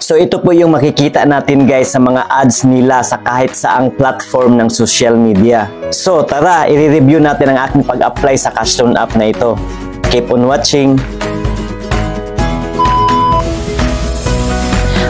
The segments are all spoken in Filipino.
So ito po yung makikita natin guys sa mga ads nila sa kahit saang platform ng social media. So tara, i-review natin ang aking pag-apply sa Cashloan app na ito. Keep on watching.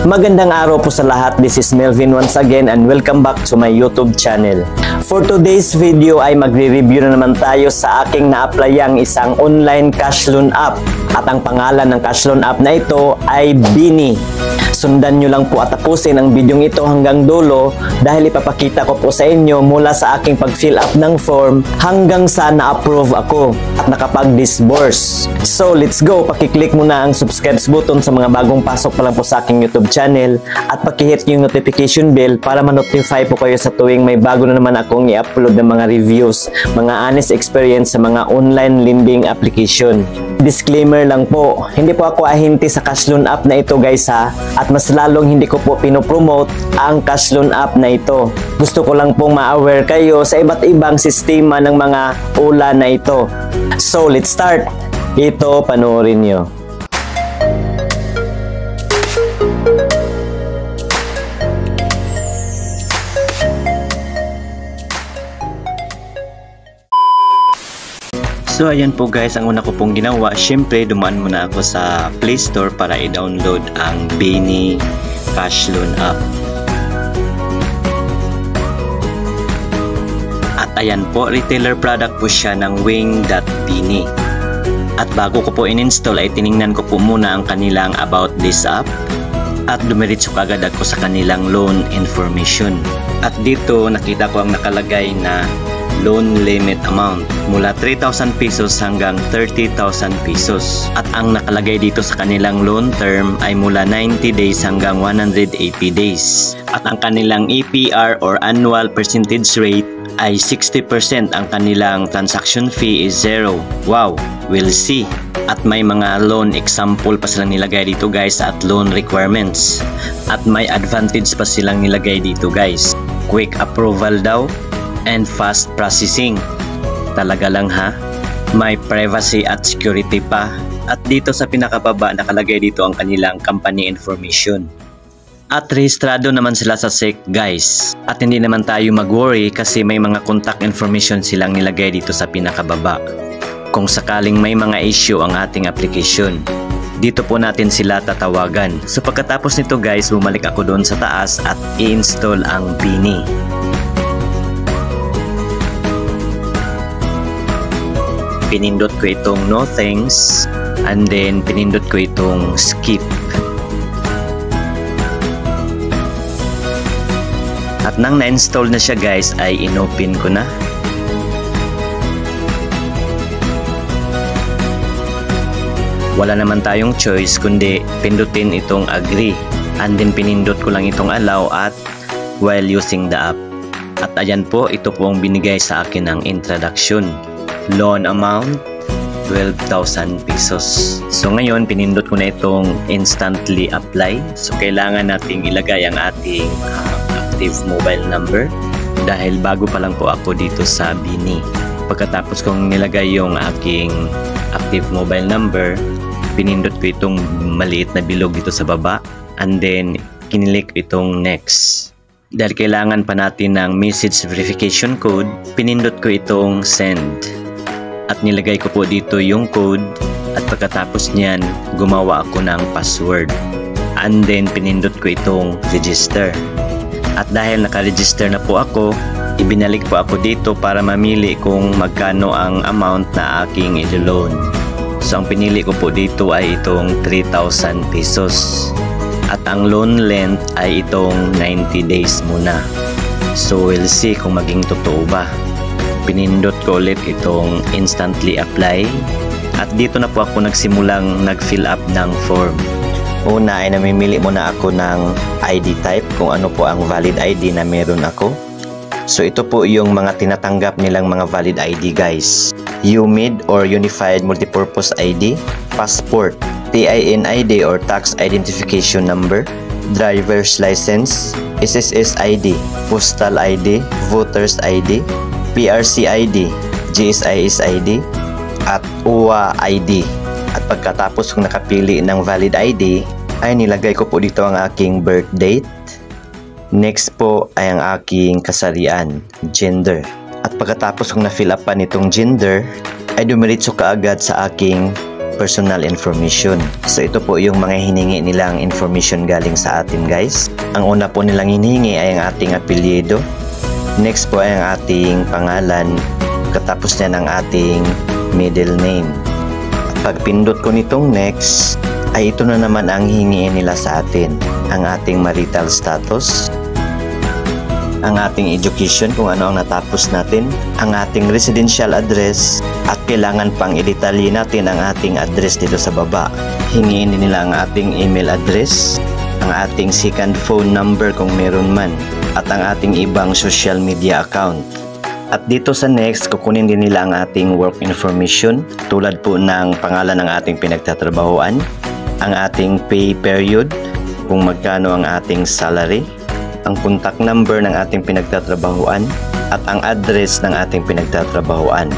Magandang araw po sa lahat. This is Melvin once again and welcome back to my YouTube channel. For today's video ay magre-review na naman tayo sa aking na-applyang isang online Cashloan app. At ang pangalan ng Cashloan app na ito ay Bini. Sundan nyo lang po at tapusin ang video ito hanggang dulo dahil ipapakita ko po sa inyo mula sa aking pag-fill up ng form hanggang sa na-approve ako at nakapag-disburse. So let's go! Pakiclick muna ang subscribe button sa mga bagong pasok pa lang po sa aking YouTube channel at pakihit yung notification bell para ma-notify po kayo sa tuwing may bago na naman akong i-upload ng mga reviews, mga honest experience sa mga online lending application. Disclaimer lang po, hindi po ako ahinti sa Cashloan app na ito guys ha, at mas lalong hindi ko po pinopromote ang Cashloan app na ito. Gusto ko lang pong ma-aware kayo sa iba't ibang sistema ng mga ula na ito. So let's start! Ito panoorin nyo. So ayan po guys, ang una ko pong ginawa, syempre dumaan muna ako sa Play Store para i-download ang Bini Cashloan app. At ayan po, retailer product po siya ng Wing.Bini. At bago ko po in-install ay tiningnan ko po muna ang kanilang about this app at dumiretso kagad ako sa kanilang loan information. At dito nakita ko ang nakalagay na loan limit amount mula 3,000 pesos hanggang 30,000 pesos. At ang nakalagay dito sa kanilang loan term ay mula 90 days hanggang 180 days. At ang kanilang APR or annual percentage rate ay 60%. Ang kanilang transaction fee is 0. Wow, we'll see. At may mga loan example pa silang nilagay dito guys at loan requirements. At may advantage pa silang nilagay dito guys. Quick approval daw and fast processing. Talaga lang ha, may privacy at security pa. At dito sa pinakababa nakalagay dito ang kanilang company information. At rehistrado naman sila sa SEC guys. At hindi naman tayo mag-worry kasi may mga contact information silang nilagay dito sa pinakababa. Kung sakaling may mga issue ang ating application, dito po natin sila tatawagan. So pagkatapos nito guys, bumalik ako doon sa taas at i-install ang Bini. Pinindot ko itong no thanks and then pinindot ko itong skip. At nang na-install na siya guys ay inopen ko na. Wala naman tayong choice kundi pindutin itong agree and then pinindot ko lang itong allow at while using the app. At ayan po, ito po ang binigay sa akin ng introduction. Loan amount 12,000 pesos. So ngayon pinindot ko na itong instantly apply. So kailangan nating ilagay ang ating active mobile number dahil bago pa lang po ako dito sa Bini. Pagkatapos kong nilagay yung aking active mobile number, pinindot ko itong maliit na bilog dito sa baba and then kinilik itong next. Dahil kailangan pa natin ng message verification code, pinindot ko itong send. At nilagay ko po dito yung code at pagkatapos niyan gumawa ako ng password and then pinindot ko itong register. At dahil naka-register na po ako, ibinalik po ako dito para mamili kung magkano ang amount na aking i-loan. So ang pinili ko po dito ay itong 3,000 pesos at ang loan length ay itong 90 days muna. So we'll see kung maging totoo ba. Pinindot ko ulit itong instantly apply at dito na po ako nagsimulang nag-fill up ng form. Una ay namimili muna ako ng ID type kung ano po ang valid ID na meron ako. So ito po yung mga tinatanggap nilang mga valid ID guys. UMID or Unified Multipurpose ID, Passport, TIN ID or Tax Identification Number, Driver's License, SSS ID, Postal ID, Voter's ID, PRC ID, GSIS ID, at UWA ID. At pagkatapos kong nakapili ng valid ID, ay nilagay ko po dito ang aking birth date. Next po ay ang aking kasarian, gender. At pagkatapos kong na-fill up pa nitong gender, ay dumiritso kaagad sa aking personal information. So ito po yung mga hiningi nilang information galing sa atin guys. Ang una po nilang hinihingi ay ang ating apelyido. Next po ay ang ating pangalan. Katapos niyan ang ating middle name. Pag pindot ko nitong next, ay ito na naman ang hihingiin nila sa atin. Ang ating marital status, ang ating education kung ano ang natapos natin, ang ating residential address, at kailangan pang i-detalye natin ang ating address dito sa baba. Hingiin din nila ang ating email address, ang ating second phone number kung meron man, at ang ating ibang social media account. At dito sa next, kukunin din nila ang ating work information tulad po ng pangalan ng ating pinagtatrabahuan, ang ating pay period, kung magkano ang ating salary, ang contact number ng ating pinagtatrabahuan, at ang address ng ating pinagtatrabahuan.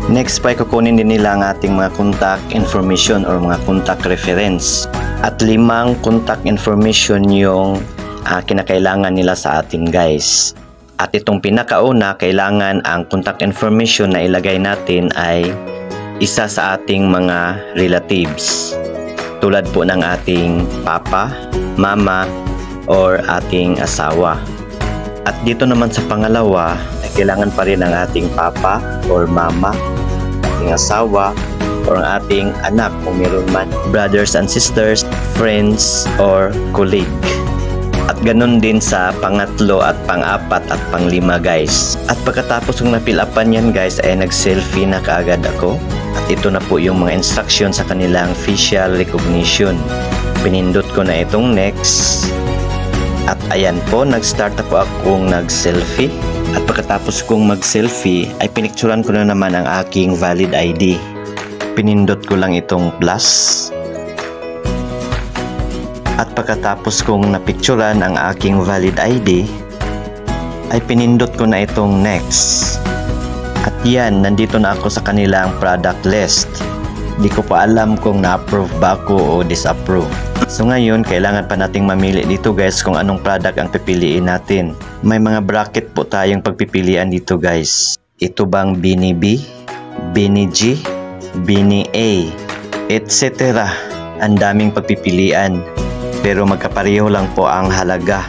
Next pa, kukunin din nila ang ating mga contact information or mga contact reference. At 5 contact information yung kinakailangan nila sa atin guys. At itong pinakauna, kailangan ang contact information na ilagay natin ay isa sa ating mga relatives. Tulad po ng ating papa, mama, or ating asawa. At dito naman sa pangalawa, ay kailangan pa rin ang ating papa or mama, ating asawa, or ang ating anak kung meron man, brothers and sisters, friends, or colleague. At ganun din sa pangatlo at pang-apat at pang-5 guys. At pagkatapos kong na-fill upan yan guys, ay nag-selfie na kaagad ako. At ito na po yung mga instruction sa kanilang facial recognition. Pinindot ko na itong next. At ayan po, nag-start na po akong nag-selfie. At pagkatapos kong mag-selfie, ay pinicturan ko na naman ang aking valid ID. Pinindot ko lang itong plus. At pagkatapos kong napicturan ang aking valid ID, ay pinindot ko na itong next. At yan, nandito na ako sa kanilang product list. Di ko pa alam kung na-approve ba ako o disapprove. So ngayon, kailangan pa nating mamili dito guys kung anong product ang pipiliin natin. May mga bracket po tayong pagpipilian dito guys. Ito bang Bini B, Bini G, Bini A, etc. Ang daming pagpipilian. Pero magkapareho lang po ang halaga.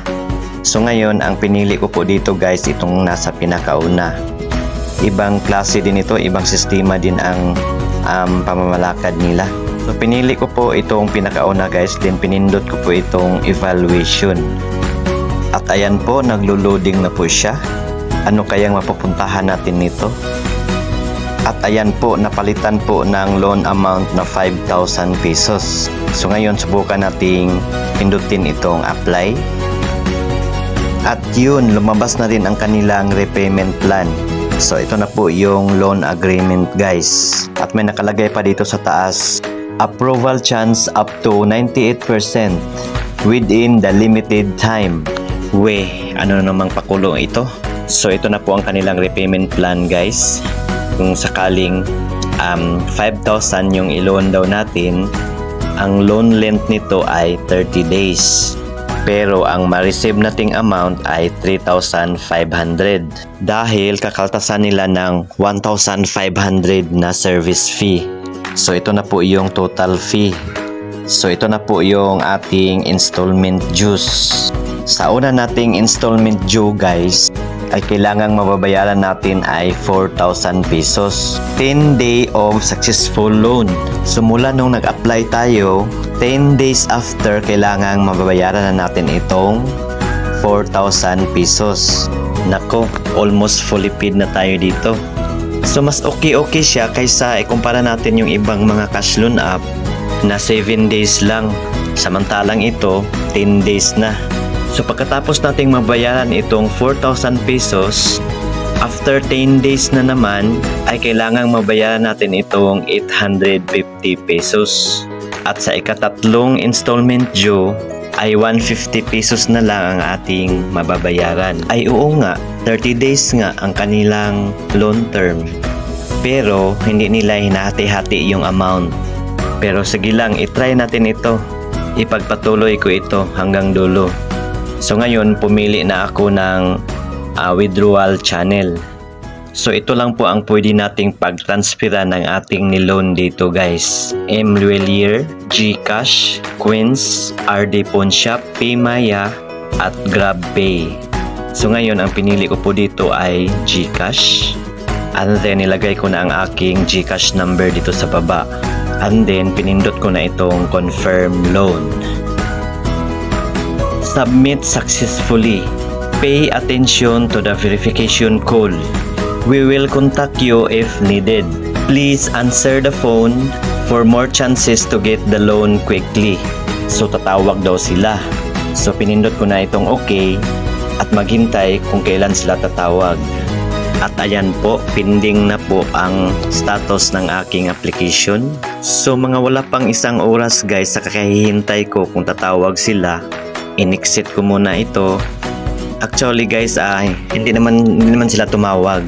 So ngayon, ang pinili ko po dito guys, itong nasa pinakauna. Ibang klase din ito, ibang sistema din ang pamamalakad nila. So pinili ko po itong pinakauna guys, then pinindot ko po itong evaluation. At ayan po, naglo-loading na po siya. Ano kayang mapupuntahan natin nito? At ayan po, napalitan po ng loan amount na 5,000 pesos. So ngayon, subukan nating pindutin itong apply. At yun, lumabas na rin ang kanilang repayment plan. So ito na po yung loan agreement guys. At may nakalagay pa dito sa taas, approval chance up to 98% within the limited time. Ano namang pakulong ito? So ito na po ang kanilang repayment plan guys. Kung sakaling 5,000 yung i-loan daw natin, ang loan length nito ay 30 days. Pero ang ma-receive nating amount ay 3,500 dahil kakaltasan nila ng 1,500 na service fee. So ito na po yung total fee. So ito na po yung ating installment dues. Sa una nating installment due guys, ay kailangang mababayaran natin ay 4,000 pesos. 10 day of successful loan. So mula nung nag-apply tayo, 10 days after kailangang mababayaran na natin itong 4,000 pesos. Nako, almost fully paid na tayo dito. So mas okay siya kaysa ikumpara natin yung ibang mga cash loan app na 7 days lang. Samantalang ito, 10 days na. So pagkatapos nating mabayaran itong 4,000 pesos, after 10 days na naman ay kailangang mabayaran natin itong 850 pesos. At sa ikatatlong installment due ay 150 pesos na lang ang ating mababayaran. Ay oo nga, 30 days nga ang kanilang loan term. Pero hindi nila hinahati-hati yung amount. Pero sige lang, itry natin ito. ipagpatuloy ko ito hanggang dulo. So ngayon pumili na ako ng withdrawal channel. So ito lang po ang pwede nating pag-transfera ng ating niloan dito guys. Mluelier, GCash, Queens, RD Pawn Shop, Paymaya at GrabPay. So ngayon ang pinili ko po dito ay GCash. And then nilagay ko na ang aking GCash number dito sa baba. And then pinindot ko na itong confirm loan. Submit successfully. Pay attention to the verification call. We will contact you if needed. Please answer the phone for more chances to get the loan quickly. So tatawag daw sila. So pinindot ko na itong okay at maghintay kung kailan sila tatawag. At ayan po, pending na po ang status ng aking application. So mga wala pang isang oras guys sa kakahihintay ko kung tatawag sila, in-exit ko muna ito. Actually guys, hindi naman sila tumawag.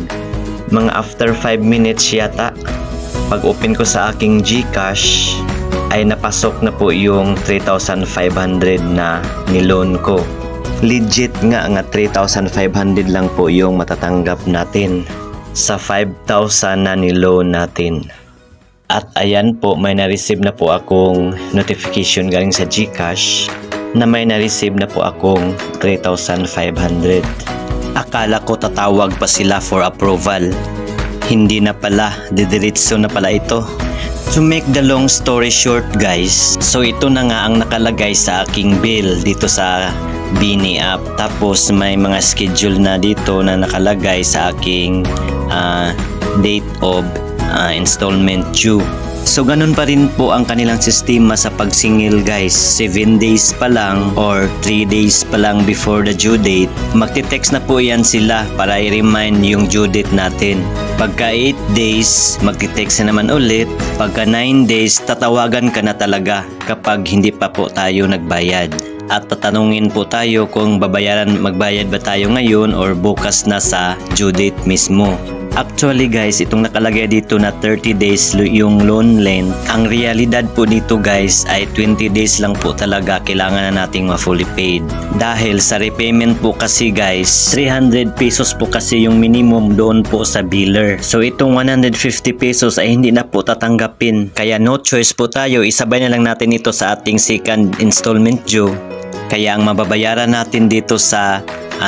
Mga after 5 minutes yata, pag open ko sa aking GCash, ay napasok na po yung 3,500 na niloan ko. Legit nga 3,500 lang po yung matatanggap natin sa 5,000 na niloan natin. At ayan po, may na-receive na po akong notification galing sa GCash na may na-receive na po akong 3,500. Akala ko tatawag pa sila for approval. Hindi na pala, didiretso na pala ito. To make the long story short guys, so ito na nga ang nakalagay sa aking bill dito sa Bini app. Tapos may mga schedule na dito na nakalagay sa aking date of installment due. So ganun pa rin po ang kanilang sistema sa pagsingil guys. 7 days pa lang or 3 days pa lang before the due date, magte-text na po yan sila para i-remind yung due date natin. Pagka 8 days, magte-text na naman ulit. Pagka 9 days, tatawagan ka na talaga kapag hindi pa po tayo nagbayad. At tatanungin po tayo kung magbayad ba tayo ngayon or bukas na sa due date mismo. Actually guys, itong nakalagay dito na 30 days yung loan length, ang realidad po dito guys ay 20 days lang po talaga kailangan na nating ma-fully paid. Dahil sa repayment po kasi guys, 300 pesos po kasi yung minimum doon po sa biller. So itong 150 pesos ay hindi na po tatanggapin. Kaya no choice po tayo, isabay na lang natin ito sa ating second installment due. Kaya ang mababayaran natin dito sa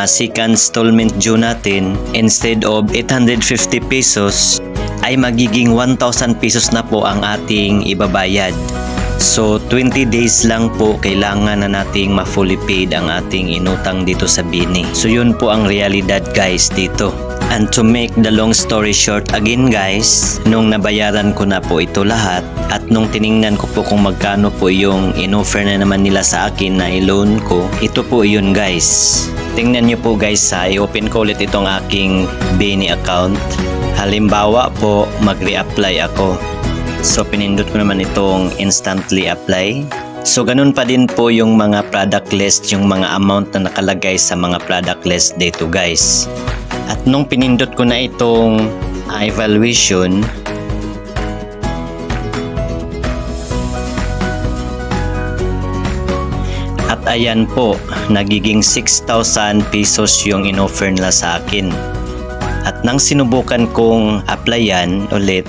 second installment due natin, instead of 850 pesos ay magiging 1,000 pesos na po ang ating ibabayad. So 20 days lang po kailangan na nating ma-fully paid ang ating inutang dito sa Bini. So yun po ang realidad guys dito. And to make the long story short again guys, nung nabayaran ko na po ito lahat at nung tiningnan ko po kung magkano po yung in-offer na naman nila sa akin na i-loan ko, ito po yun guys. Tingnan nyo po guys, i-open ko ulit itong aking Bini account. Halimbawa po, mag-reapply ako. So pinindot ko naman itong instantly apply. So ganun pa din po yung mga product list, yung mga amount na nakalagay sa mga product list dito guys. At nung pinindot ko na itong evaluation, at ayan po, nagiging 6,000 pesos yung in-offer nila sa akin. At nang sinubukan kong applyan ulit,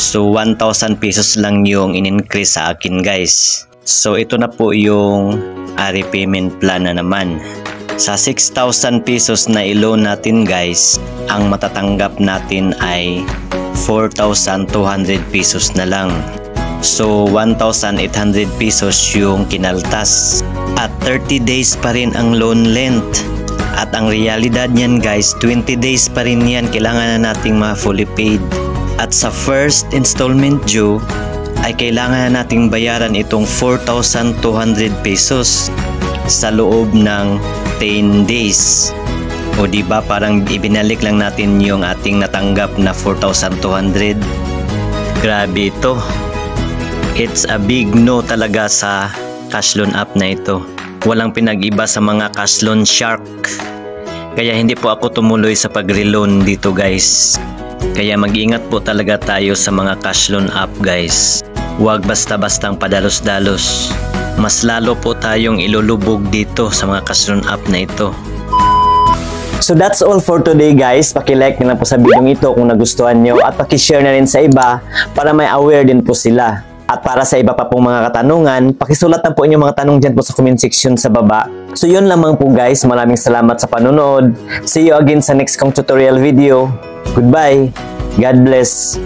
so 1,000 pesos lang yung in-increase sa akin guys. So ito na po yung repayment plan na naman. Sa 6,000 pesos na i-loan natin guys, ang matatanggap natin ay 4,200 pesos na lang. So 1,800 pesos yung kinaltas. At 30 days pa rin ang loan length. At ang realidad niyan guys, 20 days pa rin yan kailangan na nating ma-fully paid. At sa first installment due ay kailangan na nating bayaran itong 4,200 pesos sa loob ng 10 days. O diba parang ibinalik lang natin yung ating natanggap na 4,200. Grabe ito. It's a big no talaga sa cash loan app na ito. Walang pinag-iba sa mga cash loan shark. Kaya hindi po ako tumuloy sa pag-reloan dito guys. Kaya mag-ingat po talaga tayo sa mga cash loan app guys. Huwag basta-bastang padalos-dalos. mas lalo po tayong ilulubog dito sa mga cashron app na ito. So that's all for today guys. Paki-like na lang po sa video ito kung nagustuhan nyo at paki-share na rin sa iba para may aware din po sila. At para sa iba pa pong mga katanungan, pakisulat na po inyong mga tanong dyan po sa comment section sa baba. So yun lamang po guys. Maraming salamat sa panonood. See you again sa next kong tutorial video. Goodbye. God bless.